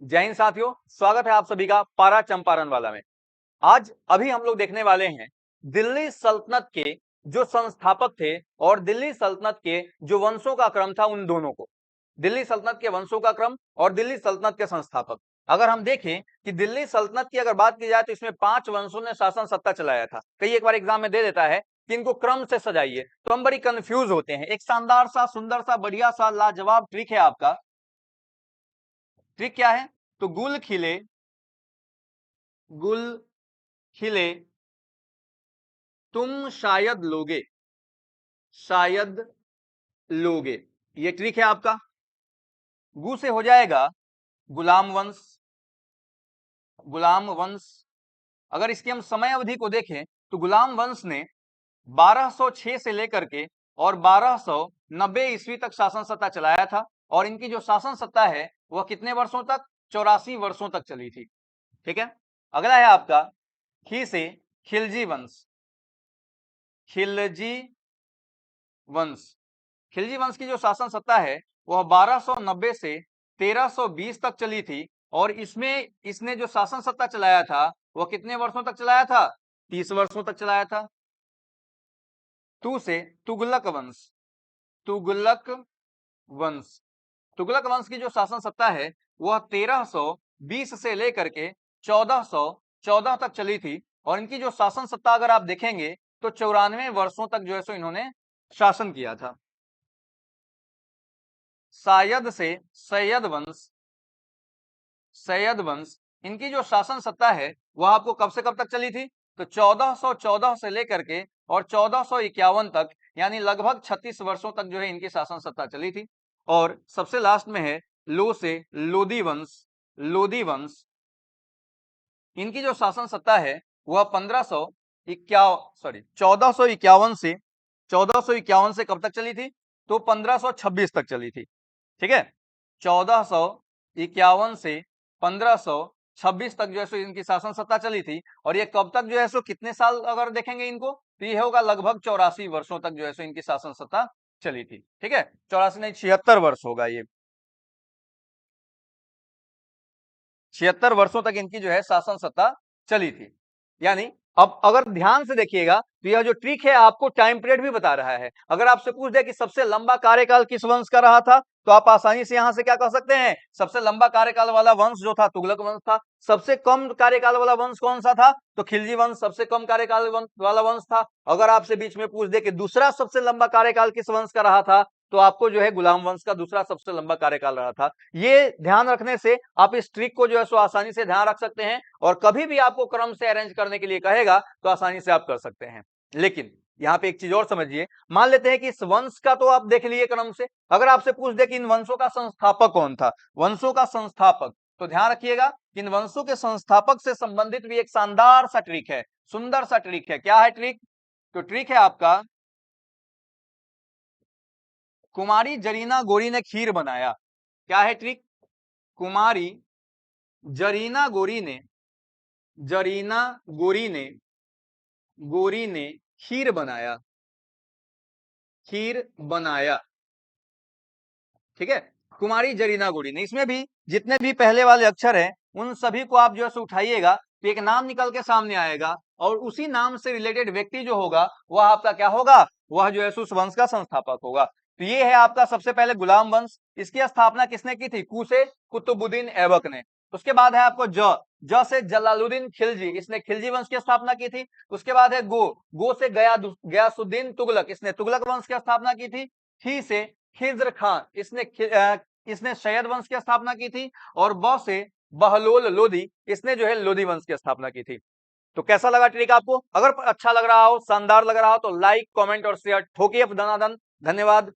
जय हिंद साथियों, स्वागत है आप सभी का पारा चंपारण वाला में। आज अभी हम लोग देखने वाले हैं दिल्ली सल्तनत के जो संस्थापक थे और दिल्ली सल्तनत के जो वंशों का क्रम था उन दोनों को। दिल्ली सल्तनत के वंशों का क्रम और दिल्ली सल्तनत के संस्थापक। अगर हम देखें कि दिल्ली सल्तनत की अगर बात की जाए तो इसमें 5 वंशों ने शासन सत्ता चलाया था। कई एक बार एग्जाम में दे देता है कि इनको क्रम से सजाइए, तो हम बड़ी कंफ्यूज होते हैं। एक शानदार सा, सुंदर सा, बढ़िया सा, लाजवाब ट्रिक है आपका। ट्रिक क्या है? तो गुल खिले, गुल खिले तुम शायद लोगे, शायद लोगे, ये ट्रिक है आपका। गु से हो जाएगा गुलाम वंश, गुलाम वंश। अगर इसकी हम समय अवधि को देखें तो गुलाम वंश ने 1206 से लेकर के और 1290 ईस्वी तक शासन सत्ता चलाया था। और इनकी जो शासन सत्ता है वह कितने वर्षों तक? 84 वर्षों तक चली थी। ठीक है। अगला है आपका खी से खिलजी वंश, खिलजी वंश। खिलजी वंश की जो शासन सत्ता है वह 1290 से 1320 तक चली थी। और इसमें इसने जो शासन सत्ता चलाया था वह कितने वर्षों तक चलाया था? 30 वर्षों तक चलाया था। तू से तुगलक वंश, तुगलक वंश। तुगलक वंश की जो शासन सत्ता है वह 1320 से लेकर के 1414 तक चली थी। और इनकी जो शासन सत्ता अगर आप देखेंगे तो 94 वर्षों तक जो है सो इन्होंने शासन किया था। शायद से सैयद वंश, सैयद वंश। इनकी जो शासन सत्ता है वह आपको कब से कब तक चली थी? तो 1414 से लेकर के और 1451 तक, यानी लगभग 36 वर्षों तक जो है इनकी शासन सत्ता चली थी। और सबसे लास्ट में है लो से लोदी वंश, लोदी वंश। इनकी जो शासन सत्ता है वह 1451 से 1451 से कब तक चली थी? तो 1526 तक चली थी। ठीक है। 1451 से 1526 तक जो है सो इनकी शासन सत्ता चली थी। और ये कब तक जो है सो, कितने साल अगर देखेंगे इनको तो ये होगा लगभग 84 वर्षों तक जो है सो इनकी शासन सत्ता चली थी। ठीक है। 84 नहीं, 76 वर्ष होगा ये। 76 वर्षों तक इनकी जो है शासन सत्ता चली थी। यानी अब अगर ध्यान से देखिएगा तो यह जो ट्रिक है आपको टाइम पीरियड भी बता रहा है। अगर आपसे पूछ दे कि सबसे लंबा कार्यकाल किस वंश का रहा था तो आप आसानी से यहां से क्या कह सकते हैं? सबसे लंबा कार्यकाल वाला वंश जो था तुगलक वंश था। सबसे कम कार्यकाल वाला वंश कौन सा था? तो खिलजी वंश सबसे कम कार्यकाल वाला वंश था। अगर आपसे बीच में पूछ दे कि दूसरा सबसे लंबा कार्यकाल किस वंश का रहा था तो आपको जो है गुलाम वंश का दूसरा सबसे लंबा कार्यकाल रहा था। ये ध्यान रखने से आप इस ट्रिक को जो है सो आसानी से ध्यान रख सकते हैं। और कभी भी आपको क्रम से अरेंज करने के लिए कहेगा तो आसानी से आप कर सकते हैं। लेकिन यहाँ पे एक चीज और समझिए। मान लेते हैं कि इस वंश का तो आप देख लिए क्रम से। अगर आपसे पूछ दे कि इन वंशों का संस्थापक कौन था, वंशों का संस्थापक, तो ध्यान रखिएगा कि इन वंशों के संस्थापक से संबंधित भी एक शानदार सा ट्रिक है, सुंदर सा ट्रिक है। क्या है ट्रिक? तो ट्रिक है आपका कुमारी जरीना गोरी ने खीर बनाया। क्या है ट्रिक? कुमारी जरीना गोरी ने, जरीना गोरी ने खीर बनाया, खीर बनाया। ठीक है। कुमारी जरीना गोरी ने, इसमें भी जितने भी पहले वाले अक्षर हैं उन सभी को आप जो है उठाइएगा तो एक नाम निकल के सामने आएगा। और उसी नाम से रिलेटेड व्यक्ति जो होगा वह आपका क्या होगा? वह जो है उस वंश का संस्थापक होगा। तो ये है आपका सबसे पहले गुलाम वंश। इसकी स्थापना किसने की थी? कु से कुतुबुद्दीन ऐबक ने। उसके बाद है आपको ज से जलालुद्दीन खिलजी, इसने खिलजी वंश की स्थापना की थी। उसके बाद है गो से गयासुद्दीन तुगलक, इसने तुगलक वंश की स्थापना की थी। ही से खिज्र खान, इसने सैयद वंश की स्थापना की थी। और ब से बहलोल लोधी, इसने जो है लोधी वंश की स्थापना की थी। तो कैसा लगा ट्रिक आपको? अगर अच्छा लग रहा हो, शानदार लग रहा हो तो लाइक, कमेंट और शेयर ठोकिए दनादन। धन्यवाद।